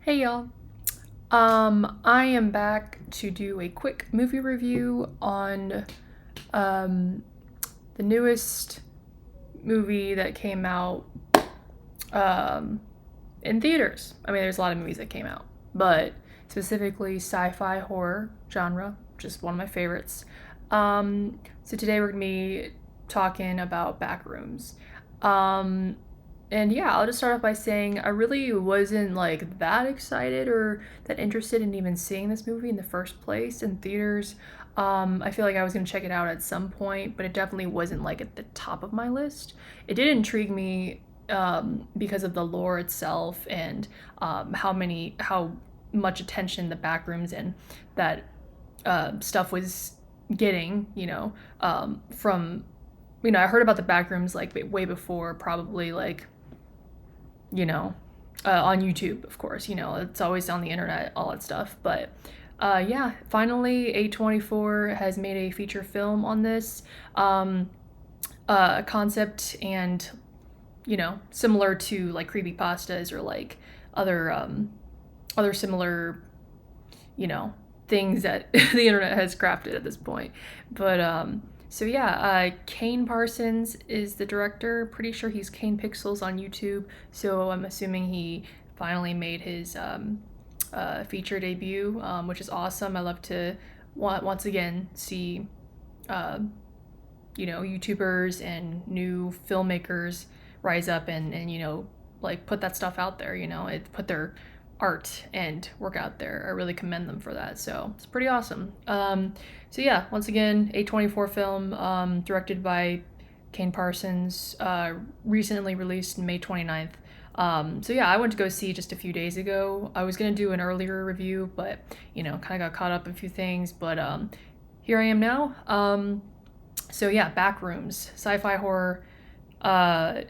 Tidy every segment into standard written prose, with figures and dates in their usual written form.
Hey y'all. I am back to do a quick movie review on um, the newest movie that came out um, in theaters. I mean, there's a lot of movies that came out, but specifically sci-fi horror genre, just one of my favorites. So today we're gonna be talking about Backrooms. Um, and yeah, I'll just start off by saying I really wasn't like that excited or that interested in even seeing this movie in the first place in theaters. I feel like I was gonna check it out at some point, but it definitely wasn't like at the top of my list. It did intrigue me because of the lore itself and how much attention the backrooms and that stuff was getting. From I heard about the backrooms like way before, probably like on YouTube, of course. It's always on the internet, all that stuff. But yeah, finally, A24 has made a feature film on this concept, and similar to like creepypastas or like other similar things that the internet has crafted at this point. But so yeah, Kane Parsons is the director. Pretty sure he's Kane Pixels on YouTube. So I'm assuming he finally made his feature debut, which is awesome. I love to once again see YouTubers and new filmmakers rise up and like put that stuff out there. Put their art and work out there. I really commend them for that. So it's pretty awesome. So yeah, once again, A24 film, directed by Kane Parsons, recently released May 29th. So yeah, I went to go see just a few days ago. I was gonna do an earlier review, but kind of got caught up in a few things. But here I am now. So yeah, Backrooms, sci-fi horror, uh,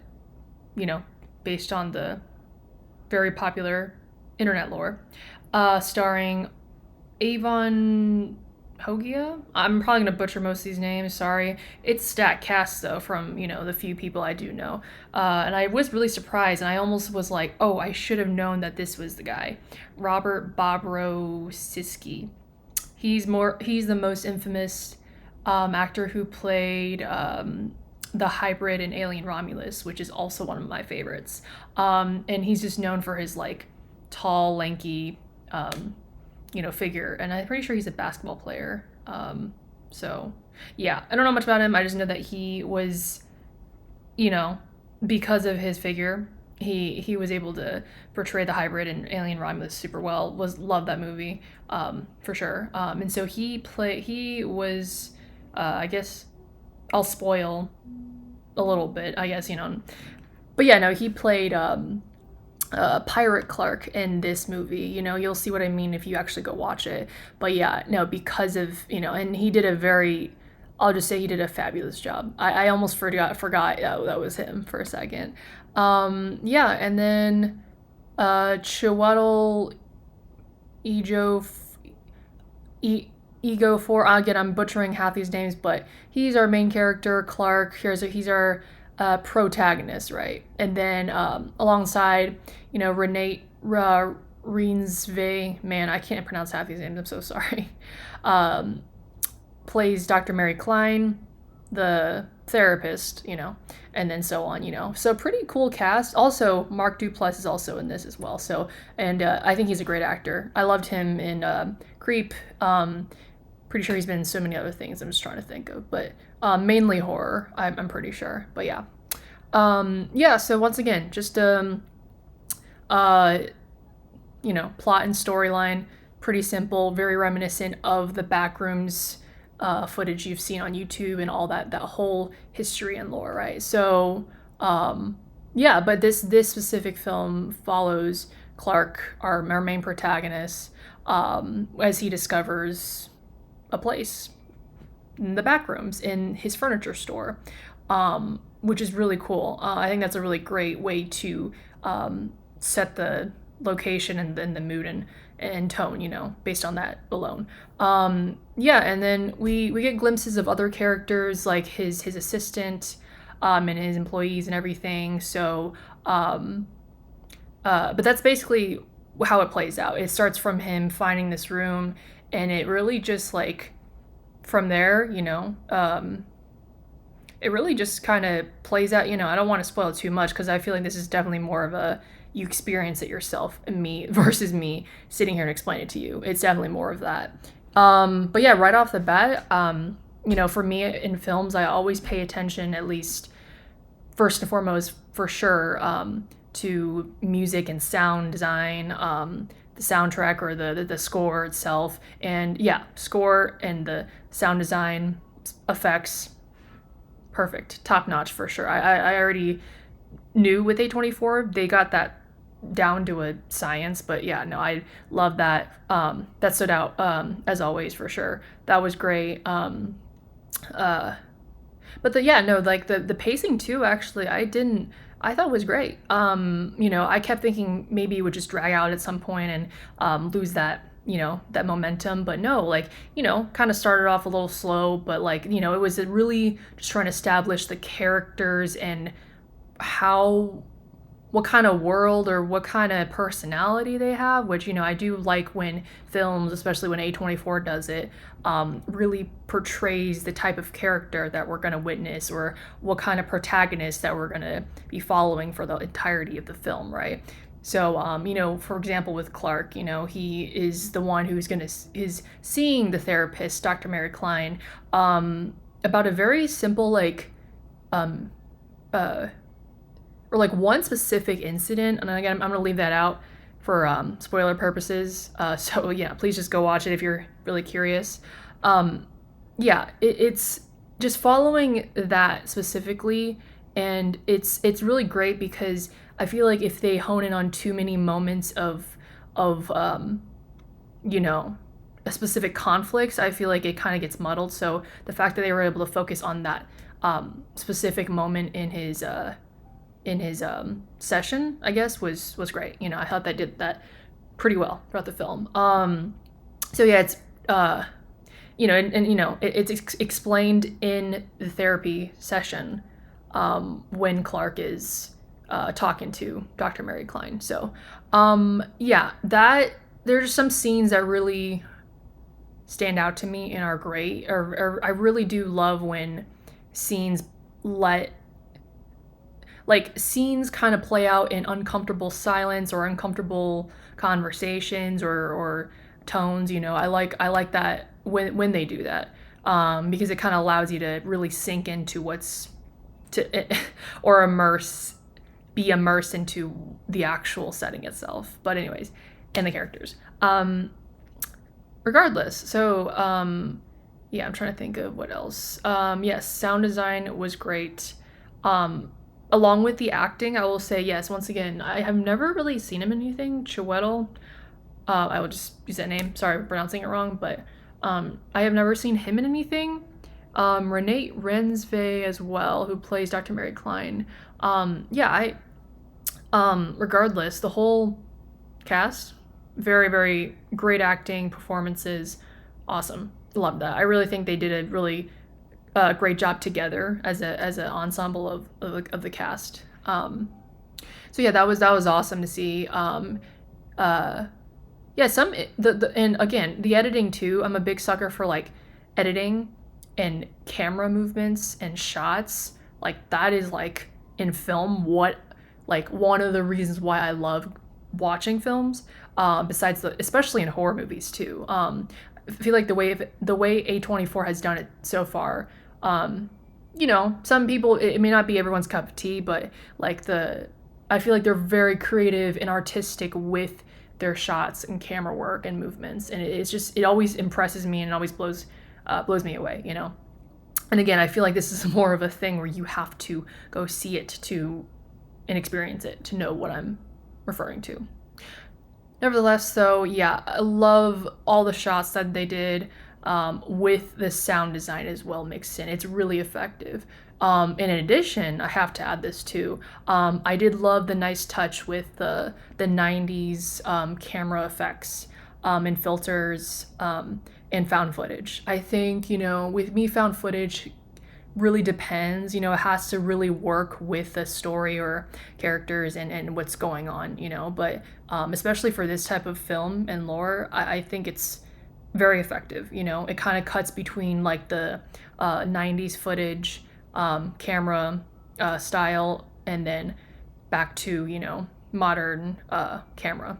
based on the very popular internet lore, starring Avon Hogia. I'm probably gonna butcher most of these names. Sorry. It's stat cast though from the few people I do know, and I was really surprised, and I almost was like, oh, I should have known that this was the guy, Robert Bobrowski. He's the most infamous actor who played the hybrid in Alien Romulus, which is also one of my favorites. And he's just known for his like tall, lanky, figure. And I'm pretty sure he's a basketball player. So yeah, I don't know much about him. I just know that he was, because of his figure, he was able to portray the hybrid in Alien Romulus super well. Loved that movie, for sure. And so he was, I guess I'll spoil a little bit, I guess, But yeah, no, he played Pirate Clark in this movie. You'll see what I mean if you actually go watch it. But yeah, no, because of, and he did I'll just say he did a fabulous job. I almost forgot that was him for a second. Yeah, and then Chiwetel Ego for, again, I'm butchering half these names, but he's our main character, Clark. He's our protagonist, right? And then alongside, Renate Reinsve, man, I can't pronounce half these names. I'm so sorry. Plays Dr. Mary Klein, the therapist, and then so on. So pretty cool cast. Also, Mark Duplass is also in this as well. So, and I think he's a great actor. I loved him in Creep. Pretty sure he's been in so many other things I'm just trying to think of, but mainly horror, I'm pretty sure. But yeah. Yeah, so once again, just plot and storyline, pretty simple, very reminiscent of the Backrooms footage you've seen on YouTube and all that whole history and lore, right? So yeah, but this specific film follows Clark, our main protagonist, as he discovers a place in the Backrooms in his furniture store, which is really cool. I think that's a really great way to set the location and then the mood and tone, based on that alone. Yeah, and then we get glimpses of other characters like his assistant, and his employees and everything. So, but that's basically how it plays out. It starts from him finding this room, and it really just like from there, it really just kind of plays out. I don't want to spoil too much because I feel like this is definitely more of a you experience it yourself and me versus me sitting here and explain it to you. It's definitely more of that. But yeah, right off the bat, for me in films, I always pay attention, at least first and foremost, for sure, to music and sound design, the soundtrack or the score itself. And yeah, score and the sound design effects, perfect, top notch for sure. I already knew with A24 they got that down to a science, but yeah, no, I love that. That stood out, as always, for sure. That was great. But the pacing too, actually, I thought was great. I kept thinking maybe it would just drag out at some point and lose that momentum, but no, kind of started off a little slow, but it was really just trying to establish the characters and what kind of world or what kind of personality they have, which, I do like when films, especially when A24 does it, really portrays the type of character that we're going to witness or what kind of protagonist that we're going to be following for the entirety of the film, right? So, for example, with Clark, he is the one is seeing the therapist, Dr. Mary Klein, about a very simple, or one specific incident. And again, I'm going to leave that out for spoiler purposes. So yeah, please just go watch it if you're really curious. It's just following that specifically, and it's really great because I feel like if they hone in on too many moments of a specific conflicts, I feel like it kind of gets muddled. So the fact that they were able to focus on that specific moment in his session, I guess, was great. I thought they did that pretty well throughout the film. So yeah, it's it's explained in the therapy session when Clark is talking to Dr. Mary Klein. So that there's some scenes that really stand out to me and are great. Or I really do love when scenes scenes kind of play out in uncomfortable silence or uncomfortable conversations or tones. I like that when they do that, because it kind of allows you to really sink into or be immersed into the actual setting itself. But anyways, and the characters. Regardless, so I'm trying to think of what else. Yes, sound design was great. Along with the acting, I will say, yes, once again, I have never really seen him in anything. Chiwetel, I will just use that name. Sorry for pronouncing it wrong, but I have never seen him in anything. Renee Rensve as well, who plays Dr. Mary Klein. Regardless, the whole cast, very, very great acting, performances, awesome. Love that. I really think they did a really great job together as an ensemble of the cast. So yeah, that was awesome to see. And again, the editing too. I'm a big sucker for editing and camera movements and shots. That is in film one of the reasons why I love watching films. Besides especially in horror movies too. I feel like the way A24 has done it so far. Some people, it may not be everyone's cup of tea, but I feel like they're very creative and artistic with their shots and camera work and movements, and it always impresses me and it always blows me away. And again, I feel like this is more of a thing where you have to go see it and experience it to know what I'm referring to. Nevertheless, though, yeah, I love all the shots that they did. With the sound design as well mixed in. It's really effective. And in addition, I have to add this too. I did love the nice touch with the 90s camera effects and filters and found footage. I think, with me, found footage really depends, you know, it has to really work with the story or characters and what's going on, you know, but especially for this type of film and lore, I think it's very effective, you know, it kind of cuts between like the 90s footage camera style and then back to, you know, modern camera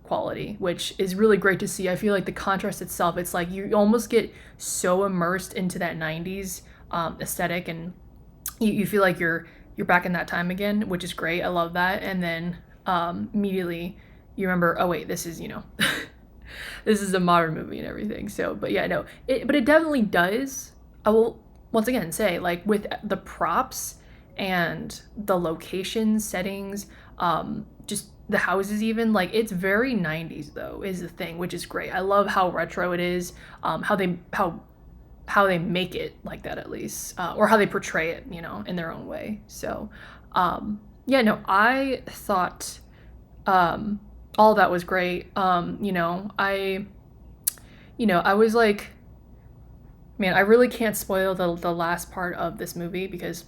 quality, which is really great to see. I feel like the contrast itself, it's like you almost get so immersed into that 90s aesthetic, and you feel like you're back in that time again, which is great. I love that. And then immediately you remember, oh wait, this is, you know, this is a modern movie and everything. So, but yeah, no, but it definitely does. I will once again say, like, with the props and the location settings, just the houses, even, like, it's very 90s though, is the thing, which is great. I love how retro it is, how they make it like that, at least, or how they portray it, you know, in their own way. So yeah, no, I thought all that was great. You know, I was like, man, I really can't spoil the last part of this movie because,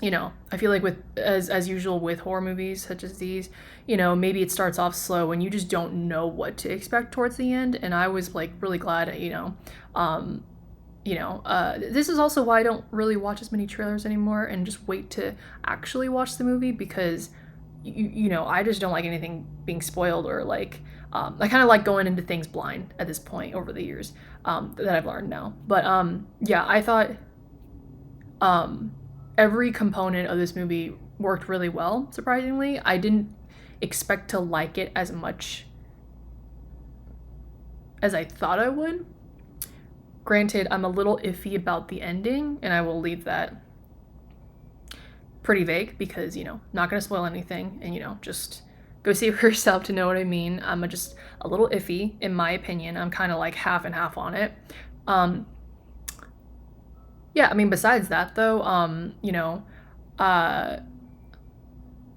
you know, I feel like with as usual with horror movies such as these, you know, maybe it starts off slow and you just don't know what to expect towards the end. And I was like really glad, you know, this is also why I don't really watch as many trailers anymore and just wait to actually watch the movie, because you know, I just don't like anything being spoiled, or like I kind of like going into things blind at this point over the years that I've learned now. But yeah, I thought every component of this movie worked really well, surprisingly. I didn't expect to like it as much as I thought I would. Granted, I'm a little iffy about the ending, and I will leave that pretty vague because, you know, not going to spoil anything, and, you know, just go see it for yourself to know what I mean. I'm just a little iffy, in my opinion. I'm kind of like half and half on it. Yeah, I mean, besides that, though, you know,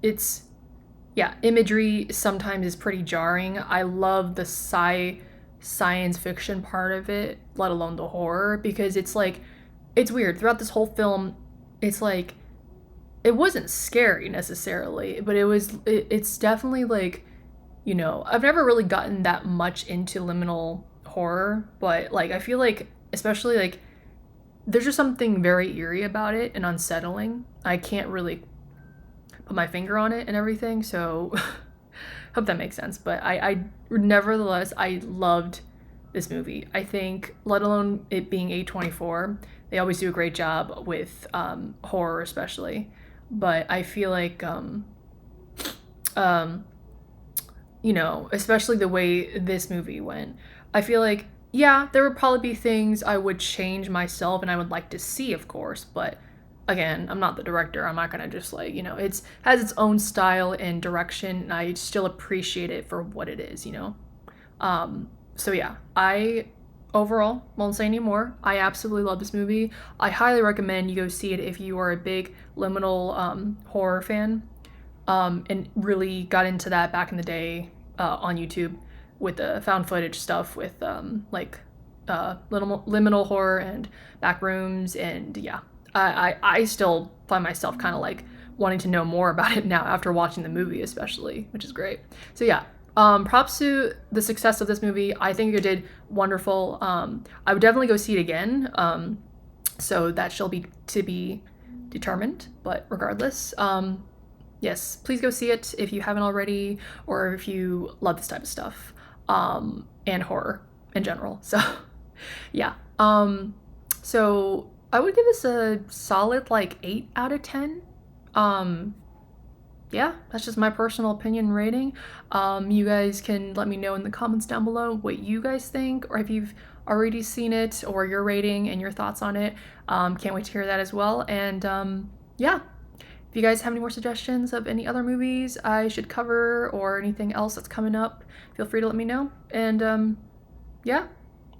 it's, yeah, imagery sometimes is pretty jarring. I love the science fiction part of it, let alone the horror, because it's like, it's weird. Throughout this whole film, it's like, it wasn't scary necessarily, but it's definitely like, you know, I've never really gotten that much into liminal horror, but like, I feel like, especially like, there's just something very eerie about it and unsettling. I can't really put my finger on it and everything, so hope that makes sense. But I nevertheless, I loved this movie. I think, let alone it being A24, they always do a great job with horror especially. But I feel like, you know, especially the way this movie went, I feel like, yeah, there would probably be things I would change myself and I would like to see, of course, but again, I'm not the director. I'm not gonna just, like, you know, it's has its own style and direction, and I still appreciate it for what it is, you know. So yeah, I overall won't say any more. I absolutely love this movie. I highly recommend you go see it if you are a big liminal horror fan, and really got into that back in the day on YouTube with the found footage stuff with like liminal horror and Backrooms, and yeah, I still find myself kind of like wanting to know more about it now after watching the movie, especially, which is great. So yeah, props to the success of this movie. I think you did wonderful. I would definitely go see it again. So that shall be to be determined. But regardless, yes, please go see it if you haven't already, or if you love this type of stuff, and horror in general. So yeah. So I would give this a solid like 8 out of 10. Yeah, that's just my personal opinion rating. You guys can let me know in the comments down below what you guys think, or if you've already seen it, or your rating and your thoughts on it. Can't wait to hear that as well. And yeah, if you guys have any more suggestions of any other movies I should cover or anything else that's coming up, feel free to let me know. And yeah,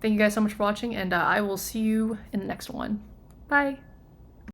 thank you guys so much for watching, and I will see you in the next one. Bye!